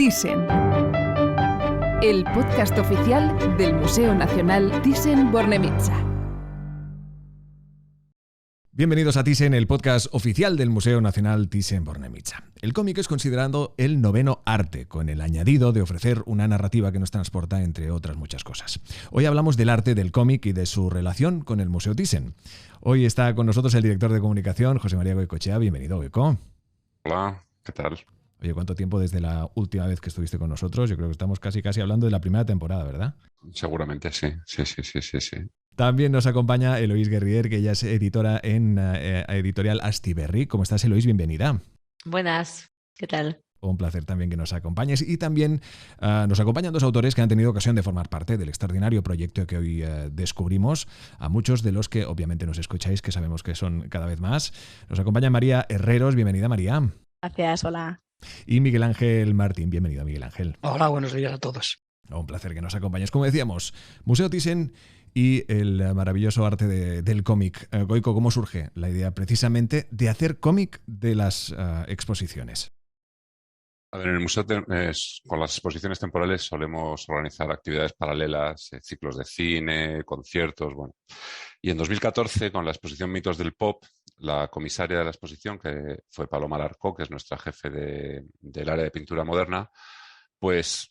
Thyssen, el podcast oficial del Museo Nacional Thyssen-Bornemisza. Bienvenidos a Thyssen, el podcast oficial del Museo Nacional Thyssen-Bornemisza. El cómic es considerado el noveno arte, con el añadido de ofrecer una narrativa que nos transporta, entre otras muchas cosas. Hoy hablamos del arte del cómic y de su relación con el Museo Thyssen. Hoy está con nosotros el director de comunicación, José María Goicoechea. Bienvenido, Goico. Hola, ¿qué tal? Oye, ¿cuánto tiempo desde la última vez que estuviste con nosotros? Yo creo que estamos casi hablando de la primera temporada, ¿verdad? Seguramente sí. También nos acompaña Eloís Guerrier, que ella es editora en Editorial Astiberri. ¿Cómo estás, Eloís? Bienvenida. Buenas, ¿qué tal? Un placer también que nos acompañes. Y también nos acompañan dos autores que han tenido ocasión de formar parte del extraordinario proyecto que hoy descubrimos, a muchos de los que obviamente nos escucháis, que sabemos que son cada vez más. Nos acompaña María Herreros. Bienvenida, María. Gracias, hola. Y Miguel Ángel Martín. Bienvenido, Miguel Ángel. Hola, buenos días a todos. Un placer que nos acompañes. Como decíamos, Museo Thyssen y el maravilloso arte del cómic. Goico, ¿cómo surge la idea precisamente de hacer cómic de las exposiciones? A ver, en el museo con las exposiciones temporales solemos organizar actividades paralelas, ciclos de cine, conciertos, bueno. Y en 2014, con la exposición Mitos del Pop, la comisaria de la exposición, que fue Paloma Larcó, que es nuestra jefe del área de pintura moderna, pues,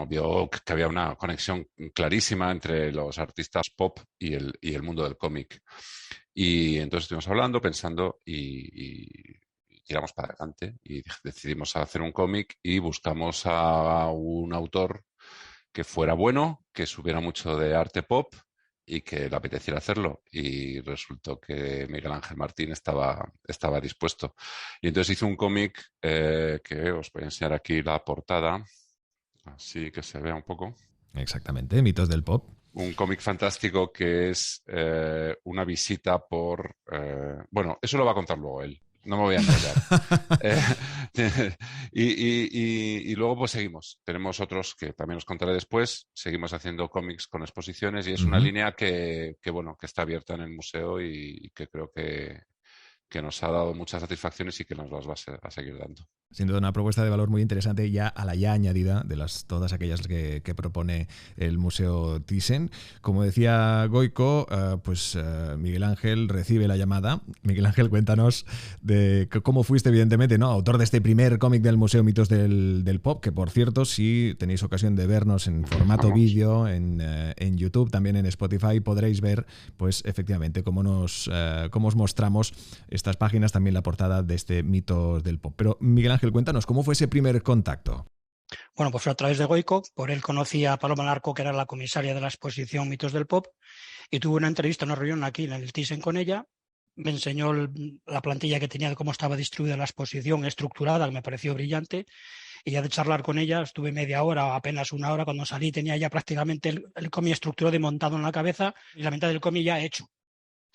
vio que había una conexión clarísima entre los artistas pop y el mundo del cómic. Y entonces estuvimos hablando, pensando y tiramos para adelante y decidimos hacer un cómic y buscamos a un autor que fuera bueno, que supiera mucho de arte pop y que le apeteciera hacerlo. Y resultó que Miguel Ángel Martín estaba dispuesto. Y entonces hizo un cómic que os voy a enseñar aquí la portada, así que se vea un poco. Exactamente, Mitos del Pop. Un cómic fantástico que es una visita por... eso lo va a contar luego él. No me voy a enrollar. Y luego pues seguimos. Tenemos otros que también os contaré después. Seguimos haciendo cómics con exposiciones y es una línea que está abierta en el museo y que creo que nos ha dado muchas satisfacciones y que nos las va a seguir dando. Sin duda una propuesta de valor muy interesante ya a la ya añadida de todas aquellas que propone el Museo Thyssen. Como decía Goico, Miguel Ángel recibe la llamada. Miguel Ángel, cuéntanos de cómo fuiste, evidentemente, ¿no?, autor de este primer cómic del Museo Mitos del Pop, que por cierto, si tenéis ocasión de vernos en formato vídeo, en YouTube, también en Spotify, podréis ver, pues efectivamente, cómo os mostramos estas páginas, también la portada de este Mitos del Pop. Pero Miguel Ángel, cuéntanos, ¿cómo fue ese primer contacto? Bueno, pues fue a través de Goico. Por él conocí a Paloma Larcó, que era la comisaria de la exposición Mitos del Pop, y tuve una entrevista, una reunión aquí en el Thyssen con ella. Me enseñó la plantilla que tenía de cómo estaba distribuida la exposición, estructurada, que me pareció brillante. Y ya de charlar con ella, estuve media hora, apenas una hora. Cuando salí tenía ya prácticamente el cómic estructurado y montado en la cabeza y la mitad del cómic ya hecho.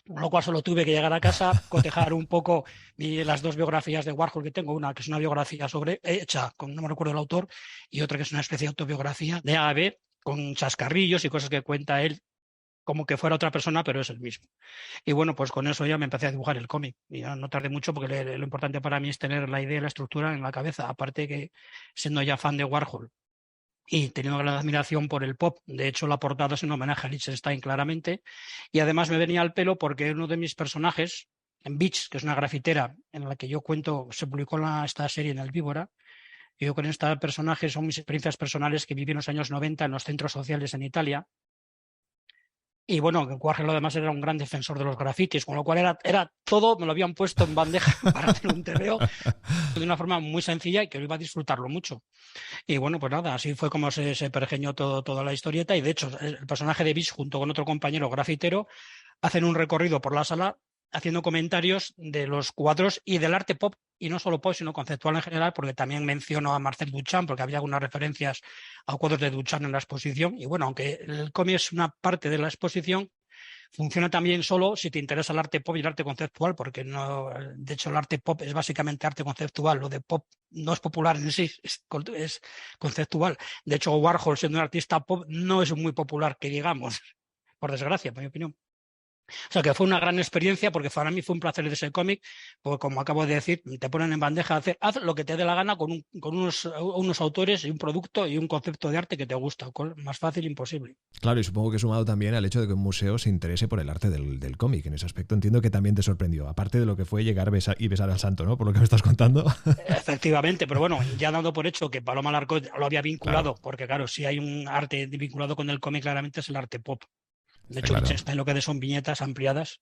Con lo cual solo tuve que llegar a casa, cotejar un poco las dos biografías de Warhol que tengo, una que es una biografía hecha con, no me recuerdo el autor, y otra que es una especie de autobiografía de A.B. con chascarrillos y cosas que cuenta él como que fuera otra persona, pero es el mismo. Y bueno, pues con eso ya me empecé a dibujar el cómic. Y ya no tardé mucho porque lo importante para mí es tener la idea y la estructura en la cabeza, aparte que siendo ya fan de Warhol y teniendo gran admiración por el pop. De hecho, la portada es un homenaje a Liechtenstein claramente. Y además me venía al pelo porque uno de mis personajes, en Beach, que es una grafitera en la que yo cuento, se publicó esta serie en El Víbora. Yo con este personaje son mis experiencias personales que viví en los años 90 en los centros sociales en Italia. Y bueno, Warhol además era un gran defensor de los grafitis, con lo cual era todo, me lo habían puesto en bandeja para hacer un TVO de una forma muy sencilla y que lo iba a disfrutarlo mucho. Y bueno, pues nada, así fue como se pergeñó toda la historieta. Y de hecho, el personaje de Bish, junto con otro compañero grafitero, hacen un recorrido por la sala haciendo comentarios de los cuadros y del arte pop, y no solo pop, sino conceptual en general, porque también menciono a Marcel Duchamp, porque había algunas referencias a cuadros de Duchamp en la exposición. Y bueno, aunque el cómic es una parte de la exposición, funciona también solo si te interesa el arte pop y el arte conceptual, porque no, de hecho el arte pop es básicamente arte conceptual. Lo de pop no es popular en sí, es conceptual. De hecho, Warhol, siendo un artista pop, no es muy popular, que digamos, por desgracia, por mi opinión. O sea, que fue una gran experiencia porque para mí fue un placer de ese cómic, porque como acabo de decir, te ponen en bandeja, haz lo que te dé la gana con unos autores y un producto y un concepto de arte que te gusta, más fácil imposible. Claro, y supongo que sumado también al hecho de que un museo se interese por el arte del cómic. En ese aspecto entiendo que también te sorprendió, aparte de lo que fue llegar y besar al santo, ¿no? Por lo que me estás contando. Efectivamente, pero bueno, ya dando por hecho que Paloma Larco lo había vinculado, Claro. porque claro, si hay un arte vinculado con el cómic, claramente es el arte pop. De hecho, Claro. está en lo que son viñetas ampliadas.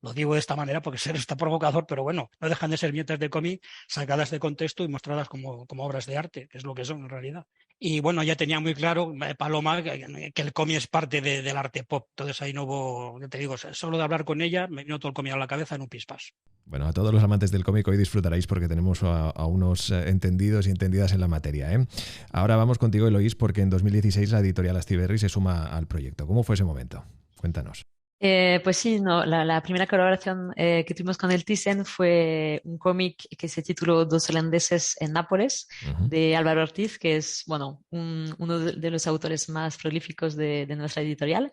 Lo digo de esta manera porque está provocador, pero bueno, no dejan de ser viñetas de cómic sacadas de contexto y mostradas como obras de arte, que es lo que son en realidad. Y bueno, ya tenía muy claro, Paloma, que el cómic es parte del arte pop. Entonces ahí no hubo, ya te digo, solo de hablar con ella me vino todo el cómic a la cabeza en un pispás. Bueno, a todos los amantes del cómic hoy disfrutaréis porque tenemos a unos entendidos y entendidas en la materia, ¿eh? Ahora vamos contigo, Eloís, porque en 2016 la editorial Astiberri se suma al proyecto. ¿Cómo fue ese momento? Cuéntanos. Pues sí, no, la primera colaboración que tuvimos con el Thyssen fue un cómic que se tituló Dos holandeses en Nápoles, de Álvaro Ortiz, que es, bueno, uno de los autores más prolíficos de nuestra editorial.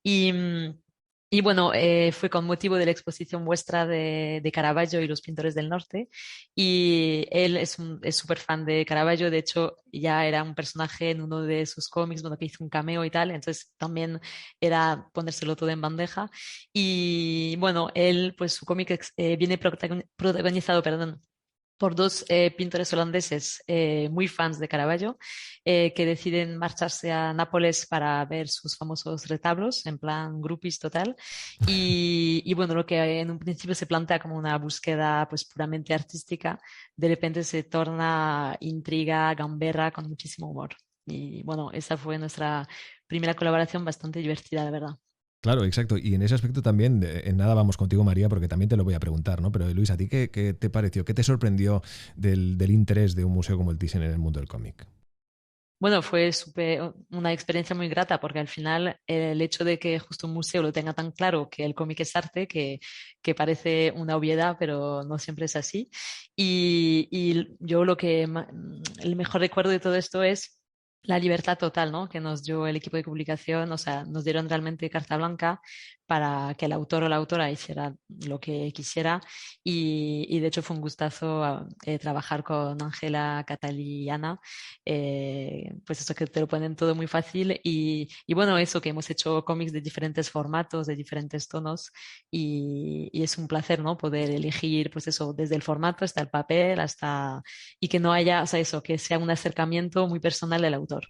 Y, y bueno, fue con motivo de la exposición vuestra de Caravaggio y los pintores del norte. Y él es súper fan de Caravaggio. De hecho, ya era un personaje en uno de sus cómics, bueno, que hizo un cameo y tal. Entonces también era ponérselo todo en bandeja. Y bueno, él, pues su cómic viene protagonizado, perdón, por dos pintores holandeses muy fans de Caravaggio, que deciden marcharse a Nápoles para ver sus famosos retablos, en plan groupies total. Y bueno, lo que en un principio se plantea como una búsqueda pues puramente artística, de repente se torna intriga, gamberra, con muchísimo humor. Y bueno, esa fue nuestra primera colaboración bastante divertida, la verdad. Claro, exacto. Y en ese aspecto también, en nada vamos contigo, María, porque también te lo voy a preguntar, ¿no? Pero Luis, ¿a ti qué te pareció? ¿Qué te sorprendió del interés de un museo como el Thyssen en el mundo del cómic? Bueno, fue una experiencia muy grata porque al final el hecho de que justo un museo lo tenga tan claro que el cómic es arte, que parece una obviedad, pero no siempre es así. Y yo el mejor recuerdo de todo esto es la libertad total, ¿no? Que nos dio el equipo de publicación, o sea, nos dieron realmente carta blanca para que el autor o la autora hiciera lo que quisiera y de hecho fue un gustazo trabajar con Ángela Cataliana, pues eso que te lo ponen todo muy fácil y bueno, eso que hemos hecho cómics de diferentes formatos, de diferentes tonos y es un placer, ¿no? Poder elegir, pues eso, desde el formato hasta el papel, hasta y que no haya, o sea, eso, que sea un acercamiento muy personal del autor.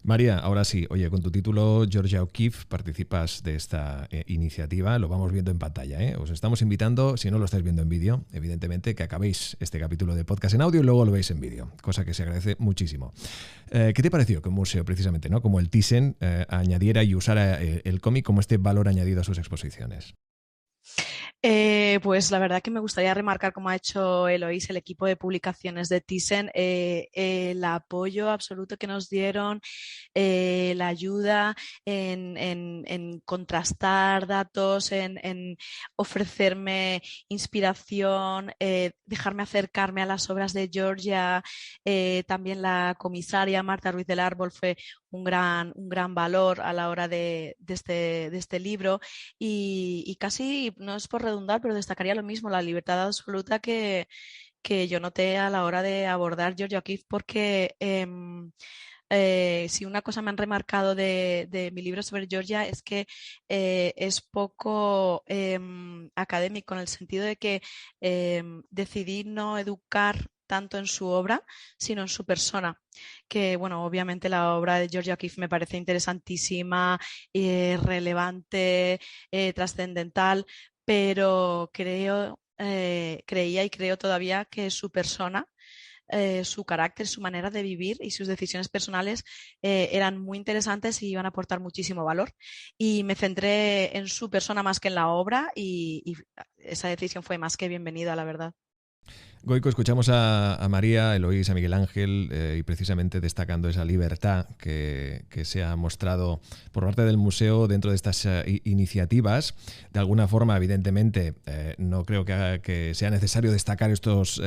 María, ahora sí, oye, con tu título Georgia O'Keeffe participas de esta iniciativa, lo vamos viendo en pantalla, ¿eh? Os estamos invitando, si no lo estáis viendo en vídeo, evidentemente, que acabéis este capítulo de podcast en audio y luego lo veis en vídeo, cosa que se agradece muchísimo. ¿Qué te pareció que un museo, precisamente, ¿no? Como el Thyssen, añadiera y usara el cómic como este valor añadido a sus exposiciones? Pues la verdad que me gustaría remarcar, como ha hecho Eloís, el equipo de publicaciones de Thyssen, el apoyo absoluto que nos dieron, la ayuda en contrastar datos, en ofrecerme inspiración, dejarme acercarme a las obras de Georgia. También la comisaria Marta Ruiz del Árbol fue un gran valor a la hora de este libro y casi, no es por redundar, pero destacaría lo mismo, la libertad absoluta que yo noté a la hora de abordar Georgia O'Keeffe porque si una cosa me han remarcado de mi libro sobre Georgia es que es poco académico en el sentido de que decidí no educar tanto en su obra, sino en su persona. Que, bueno, obviamente la obra de Georgia O'Keeffe me parece interesantísima, relevante, trascendental, pero creía y creo todavía que su persona, su carácter, su manera de vivir y sus decisiones personales eran muy interesantes y iban a aportar muchísimo valor. Y me centré en su persona más que en la obra y esa decisión fue más que bienvenida, la verdad. Goico, escuchamos a María, a Eloís, a Miguel Ángel y precisamente destacando esa libertad que se ha mostrado por parte del museo dentro de estas iniciativas. De alguna forma, evidentemente, no creo que sea necesario destacar estos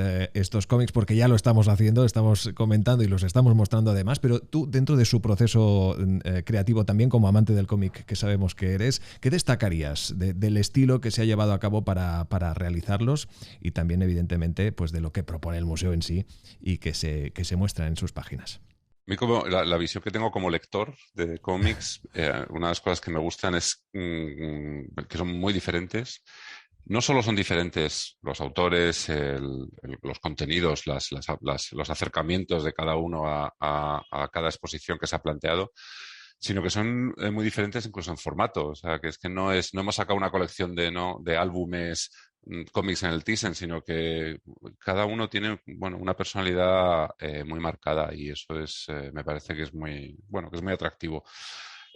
cómics porque ya lo estamos haciendo, estamos comentando y los estamos mostrando además, pero tú dentro de su proceso creativo también como amante del cómic que sabemos que eres, ¿qué destacarías del estilo que se ha llevado a cabo para realizarlos y también evidentemente pues de lo que propone el museo en sí y que se muestra en sus páginas? A mí como la visión que tengo como lector de cómics, una de las cosas que me gustan es que son muy diferentes. No solo son diferentes los autores, los contenidos, los acercamientos de cada uno a cada exposición que se ha planteado, sino que son muy diferentes incluso en formato. O sea, que es que no hemos sacado una colección de álbumes cómics en el Thyssen, sino que cada uno tiene, bueno, una personalidad muy marcada y eso me parece que es muy, bueno, que es muy atractivo.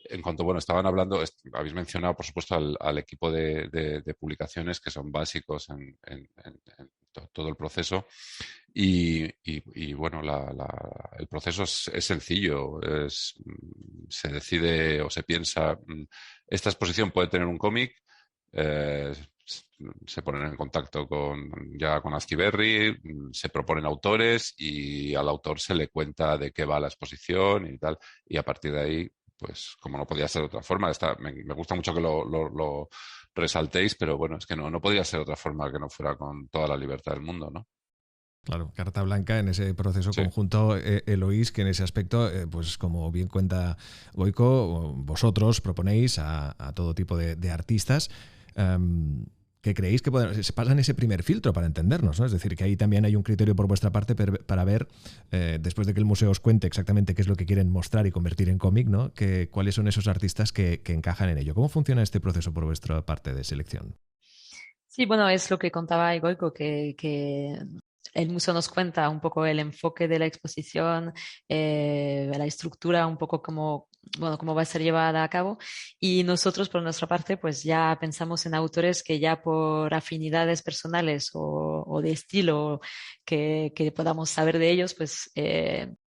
En cuanto, bueno, estaban hablando, habéis mencionado, por supuesto, al equipo de publicaciones que son básicos en todo el proceso. Y bueno, el proceso es sencillo. Se decide o se piensa, esta exposición puede tener un cómic, se ponen en contacto con Astiberri, se proponen autores y al autor se le cuenta de qué va la exposición y tal. Y a partir de ahí, pues como no podía ser de otra forma, me gusta mucho que lo resaltéis, pero bueno, es que no podría ser de otra forma que no fuera con toda la libertad del mundo, ¿no? Claro, carta blanca en ese proceso conjunto, Eloís, que en ese aspecto, pues como bien cuenta Goico, vosotros proponéis a todo tipo de artistas que creéis que se pasan ese primer filtro para entendernos, ¿no? Es decir, que ahí también hay un criterio por vuestra parte para ver, después de que el museo os cuente exactamente qué es lo que quieren mostrar y convertir en cómic, ¿no? Cuáles son esos artistas que encajan en ello. ¿Cómo funciona este proceso por vuestra parte de selección? Sí, bueno, es lo que contaba Goico, que el museo nos cuenta un poco el enfoque de la exposición, la estructura, un poco cómo va a ser llevada a cabo. Y nosotros, por nuestra parte, pues ya pensamos en autores que ya por afinidades personales o de estilo que podamos saber de ellos, pues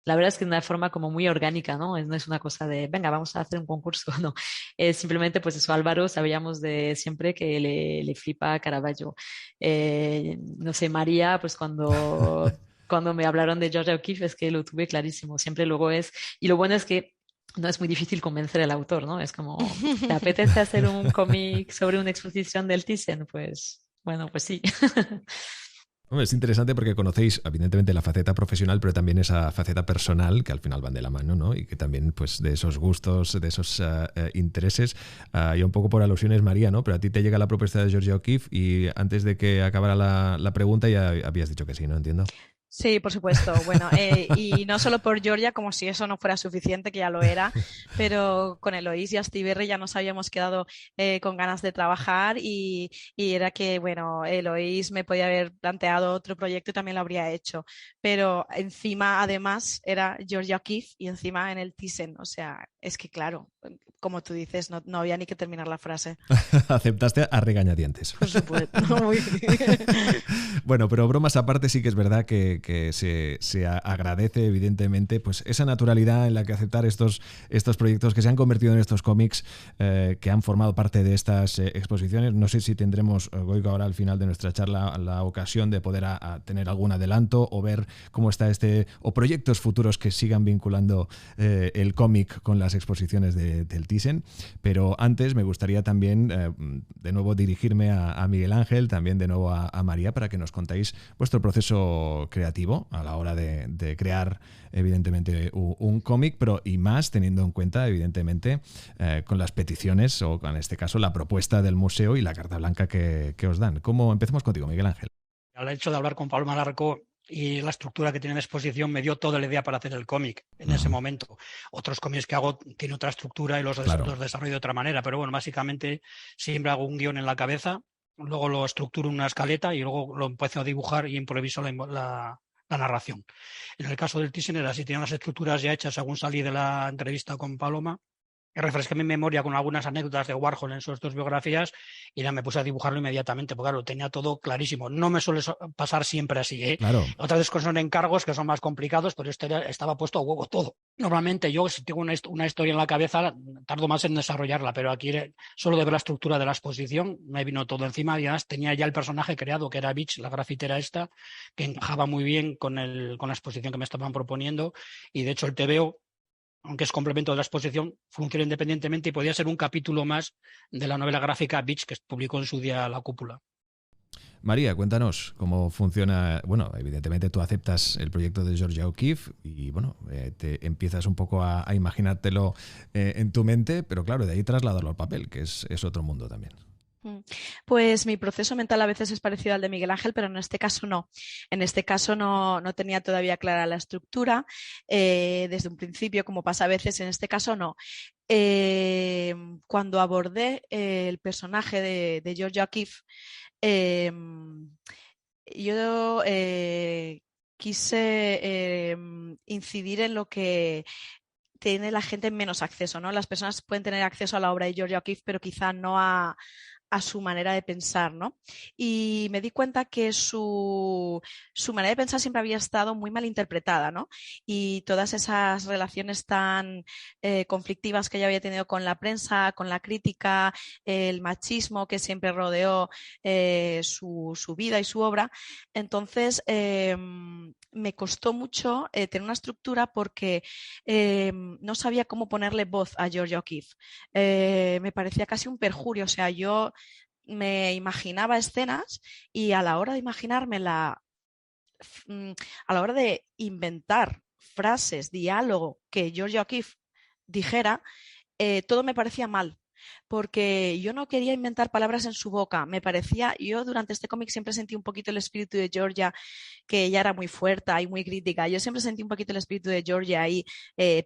la verdad es que de una forma como muy orgánica, ¿no? No es una cosa de, venga, vamos a hacer un concurso, no. Es simplemente, pues eso, Álvaro, sabíamos de siempre que le flipa Caravaggio. No sé, María, pues cuando me hablaron de Georgia O'Keeffe es que lo tuve clarísimo, siempre luego y lo bueno es que no es muy difícil convencer al autor, ¿no? Es como, ¿te apetece hacer un cómic sobre una exposición del Thyssen? Pues, bueno, pues sí. Es interesante porque conocéis evidentemente la faceta profesional, pero también esa faceta personal que al final van de la mano, ¿no? Y que también pues de esos gustos, de esos intereses, y un poco por alusiones María, ¿no? Pero a ti te llega la propuesta de Georgia O'Keeffe y antes de que acabara la pregunta ya habías dicho que sí, ¿no? Entiendo. Sí, por supuesto. Bueno, y no solo por Georgia, como si eso no fuera suficiente, que ya lo era, pero con Eloís y Astiberri ya nos habíamos quedado con ganas de trabajar y era que, bueno, Eloís me podía haber planteado otro proyecto y también lo habría hecho, pero encima, además, era Georgia O'Keeffe y encima en el Thyssen, o sea, es que claro, como tú dices, no había ni que terminar la frase. Aceptaste a regañadientes. Por supuesto. Muy bien. Bueno, pero bromas aparte, sí que es verdad que se agradece evidentemente pues esa naturalidad en la que aceptar estos proyectos que se han convertido en estos cómics que han formado parte de estas exposiciones. No sé si tendremos, Goico, ahora al final de nuestra charla la ocasión de poder tener algún adelanto o ver cómo está o proyectos futuros que sigan vinculando el cómic con las exposiciones del Thyssen. Pero antes me gustaría también de nuevo dirigirme a Miguel Ángel, también de nuevo a María, para que nos contéis vuestro proceso creativo a la hora de crear evidentemente un cómic, pero y más teniendo en cuenta evidentemente con las peticiones o en este caso la propuesta del museo y la carta blanca que os dan. Empezamos contigo, Miguel Ángel. Al hecho de hablar con Paloma Larco y la estructura que tiene de exposición me dio toda la idea para hacer el cómic en ese momento. Otros cómics que hago tienen otra estructura y los desarrollo de otra manera, pero bueno, básicamente siempre hago un guión en la cabeza, luego lo estructuro en una escaleta y luego lo empiezo a dibujar y improviso la narración. En el caso del Thyssen era así, tenía las estructuras ya hechas según salí de la entrevista con Paloma refresqué mi memoria con algunas anécdotas de Warhol en sus dos biografías y ya me puse a dibujarlo inmediatamente, porque claro, tenía todo clarísimo. No me suele pasar siempre así, ¿eh? Claro. Otras cosas son encargos que son más complicados, pero estaba puesto a huevo todo. Normalmente yo, si tengo una historia en la cabeza, tardo más en desarrollarla, pero aquí solo de ver la estructura de la exposición me vino todo encima y además tenía ya el personaje creado, que era Beach, la grafitera esta, que encajaba muy bien con la exposición que me estaban proponiendo, y de hecho el TVO, aunque es complemento de la exposición, funciona independientemente y podía ser un capítulo más de la novela gráfica Beach que publicó en su día La Cúpula. María, cuéntanos cómo funciona. Bueno, evidentemente tú aceptas el proyecto de Georgia O'Keeffe y bueno, te empiezas un poco a imaginártelo en tu mente, pero claro, de ahí trasladarlo al papel, que es otro mundo también. Pues mi proceso mental a veces es parecido al de Miguel Ángel, pero en este caso no. En este caso no tenía todavía clara la estructura desde un principio, como pasa a veces, en este caso no. Cuando abordé el personaje de Georgia O'Keeffe, yo quise incidir en lo que tiene la gente menos acceso, ¿no? Las personas pueden tener acceso a la obra de Georgia O'Keeffe, pero quizá no a su manera de pensar, ¿no? Y me di cuenta que su manera de pensar siempre había estado muy mal interpretada, ¿no? Y todas esas relaciones tan conflictivas que ella había tenido con la prensa, con la crítica, el machismo que siempre rodeó su vida y su obra. Entonces, me costó mucho tener una estructura porque no sabía cómo ponerle voz a Georgia O'Keeffe. Me parecía casi un perjurio, o sea, yo me imaginaba escenas y a la hora de imaginármela, a la hora de inventar frases, diálogo que Georgia O'Keeffe dijera, todo me parecía mal. Porque yo no quería inventar palabras en su boca, me parecía, yo durante este cómic siempre sentí un poquito el espíritu de Georgia, que ella era muy fuerte y muy crítica, yo siempre sentí un poquito el espíritu de Georgia ahí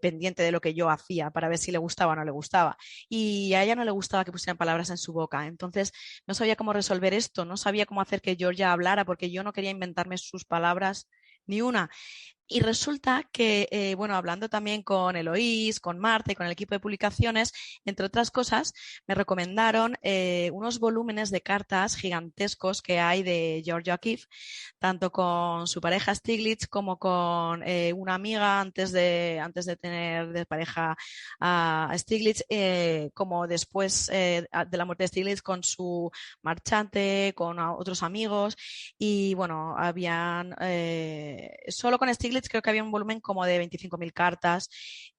pendiente de lo que yo hacía para ver si le gustaba o no le gustaba, y a ella no le gustaba que pusieran palabras en su boca, entonces no sabía cómo resolver esto, no sabía cómo hacer que Georgia hablara porque yo no quería inventarme sus palabras ni una. Y resulta que, bueno, hablando también con Eloís, con Marta y con el equipo de publicaciones, entre otras cosas, me recomendaron unos volúmenes de cartas gigantescos que hay de Georgia O'Keeffe, tanto con su pareja Stiglitz como con una amiga antes de tener de pareja a Stiglitz, como después de la muerte de Stiglitz con su marchante, con otros amigos. Y bueno, habían solo con Stiglitz creo que había un volumen como de 25.000 cartas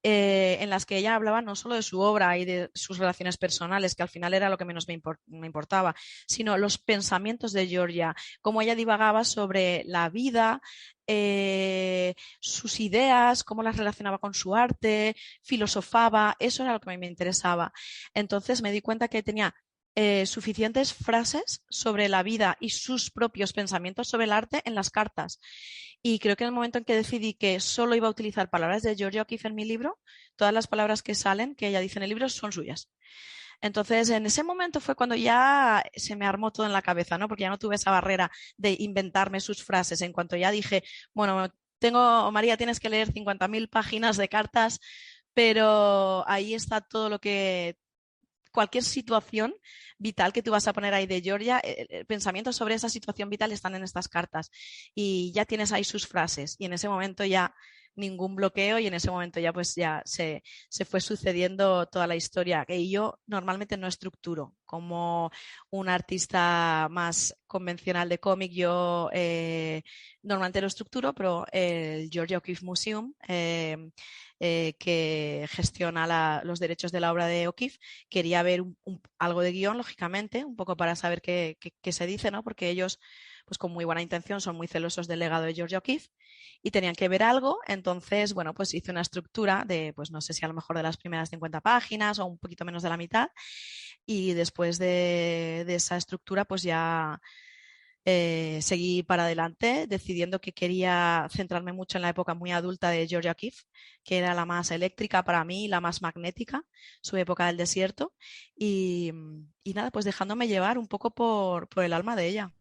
en las que ella hablaba no solo de su obra y de sus relaciones personales, que al final era lo que menos me importaba, sino los pensamientos de Georgia, cómo ella divagaba sobre la vida, sus ideas, cómo las relacionaba con su arte, filosofaba, eso era lo que a mí me interesaba. Entonces me di cuenta que tenía suficientes frases sobre la vida y sus propios pensamientos sobre el arte en las cartas. Y creo que en el momento en que decidí que solo iba a utilizar palabras de Georgia O'Keeffe en mi libro, todas las palabras que salen, que ella dice en el libro, son suyas. Entonces, en ese momento fue cuando ya se me armó todo en la cabeza, ¿no? Porque ya no tuve esa barrera de inventarme sus frases. En cuanto ya dije, bueno, María, tienes que leer 50.000 páginas de cartas, pero ahí está todo lo que... Cualquier situación vital que tú vas a poner ahí de Georgia, pensamientos sobre esa situación vital están en estas cartas y ya tienes ahí sus frases y en ese momento ya ningún bloqueo y en ese momento ya pues ya se fue sucediendo toda la historia que yo normalmente no estructuro como un artista más convencional de cómic. Yo normalmente lo estructuro, pero el Georgia O'Keeffe Museum que gestiona los derechos de la obra de O'Keeffe, quería ver algo de guión, lógicamente, un poco para saber qué se dice, ¿no? Porque ellos, pues con muy buena intención, son muy celosos del legado de Georgia O'Keeffe y tenían que ver algo. Entonces, bueno, pues hice una estructura de, pues no sé si a lo mejor de las primeras 50 páginas o un poquito menos de la mitad. Y después de esa estructura, pues ya... seguí para adelante, decidiendo que quería centrarme mucho en la época muy adulta de Georgia O'Keeffe, que era la más eléctrica para mí, la más magnética, su época del desierto, y nada, pues dejándome llevar un poco por el alma de ella.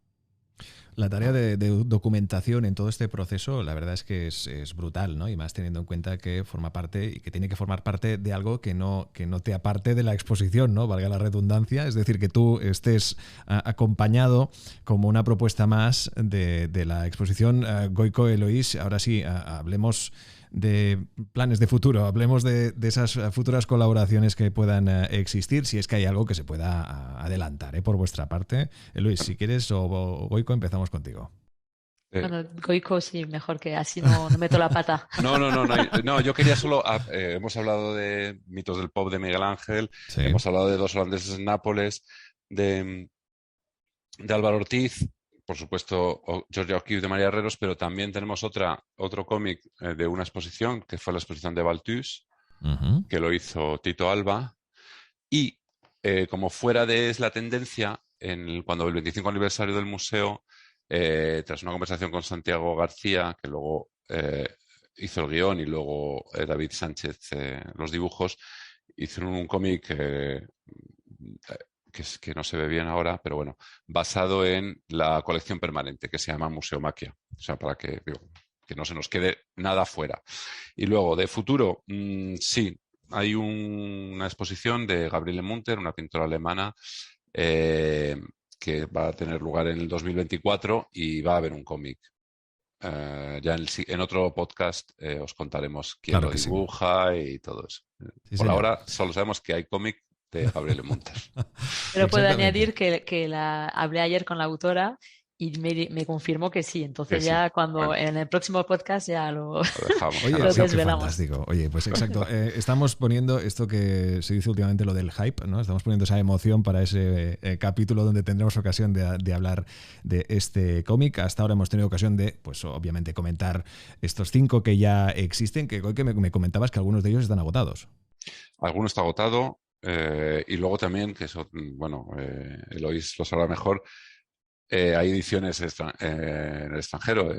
La tarea de documentación en todo este proceso, la verdad es que es brutal, ¿no? Y más teniendo en cuenta que forma parte y que tiene que formar parte de algo que no te aparte de la exposición, ¿no? Valga la redundancia, es decir, que tú estés acompañado como una propuesta más de la exposición. Goiko, Eloís, ahora sí, hablemos de planes de futuro, hablemos de esas futuras colaboraciones que puedan existir, si es que hay algo que se pueda adelantar, por vuestra parte. Luis, si quieres, o Goiko, empezamos contigo. Bueno, Goiko sí, mejor, que así no meto la pata. No, yo quería solo... hemos hablado de mitos del pop de Miguel Ángel, sí. Hemos hablado de dos holandeses en Nápoles, de Álvaro Ortiz, por supuesto, Georgia O'Keeffe de María Herreros, pero también tenemos otro cómic de una exposición, que fue la exposición de Balthus, que lo hizo Tito Alba. Y como fuera de es la tendencia, cuando el 25 aniversario del museo, tras una conversación con Santiago García, que luego hizo el guión y luego David Sánchez los dibujos, hicieron un cómic que no se ve bien ahora, pero bueno, basado en la colección permanente que se llama Museomaquia. O sea, para que no se nos quede nada fuera. Y luego, de futuro, sí, hay una exposición de Gabriele Munter, una pintora alemana, que va a tener lugar en el 2024 y va a haber un cómic. Ya en otro podcast os contaremos quién lo dibuja, sí, y todo eso. Sí, por ahora solo sabemos que hay cómic de Gabriele Munter. Pero puedo añadir que hablé ayer con la autora y me confirmó que sí. Entonces que ya cuando en el próximo podcast ya lo dejamos. Oye, lo desvelamos. Fantástico. Oye, pues exacto. Estamos poniendo esto que se dice últimamente, lo del hype, ¿no? Estamos poniendo esa emoción para ese capítulo donde tendremos ocasión de hablar de este cómic. Hasta ahora hemos tenido ocasión de, pues obviamente, comentar estos 5 que ya existen, que me comentabas que algunos de ellos están agotados. Alguno está agotado. Y luego también, que eso, bueno, Eloís lo sabrá mejor, hay ediciones en el extranjero.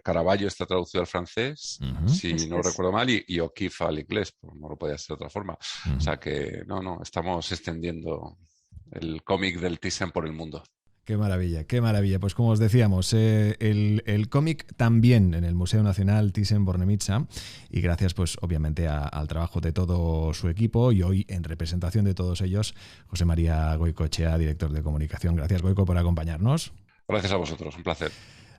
Caravaggio está traducido al francés, si no recuerdo mal, y O'Keeffe al inglés, pues no lo podía ser de otra forma. O sea que, estamos extendiendo el cómic del Thyssen por el mundo. Qué maravilla, qué maravilla. Pues como os decíamos, el cómic también en el Museo Nacional Thyssen-Bornemisza, y gracias pues obviamente al trabajo de todo su equipo, y hoy en representación de todos ellos, José María Goicoechea, director de comunicación. Gracias, Goico, por acompañarnos. Gracias a vosotros, un placer.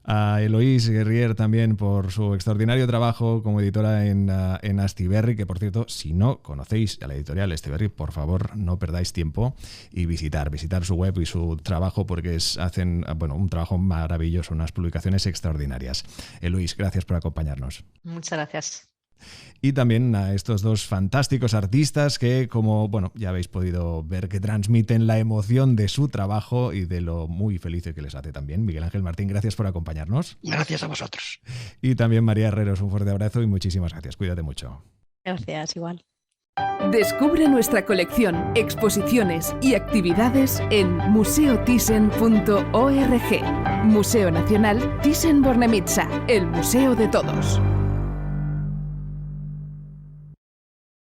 A Eloís Guerrier también por su extraordinario trabajo como editora en Astiberri, que por cierto, si no conocéis a la editorial Astiberri, por favor no perdáis tiempo y visitar su web y su trabajo, porque hacen un trabajo maravilloso, unas publicaciones extraordinarias. Eloís, gracias por acompañarnos. Muchas gracias. Y también a estos dos fantásticos artistas que, como ya habéis podido ver, que transmiten la emoción de su trabajo y de lo muy felices que les hace también. Miguel Ángel Martín, gracias por acompañarnos. Gracias a vosotros. Y también María Herreros, un fuerte abrazo y muchísimas gracias. Cuídate mucho. Gracias, igual. Descubre nuestra colección, exposiciones y actividades en museothyssen.org. Museo Nacional Thyssen-Bornemisza, el museo de todos.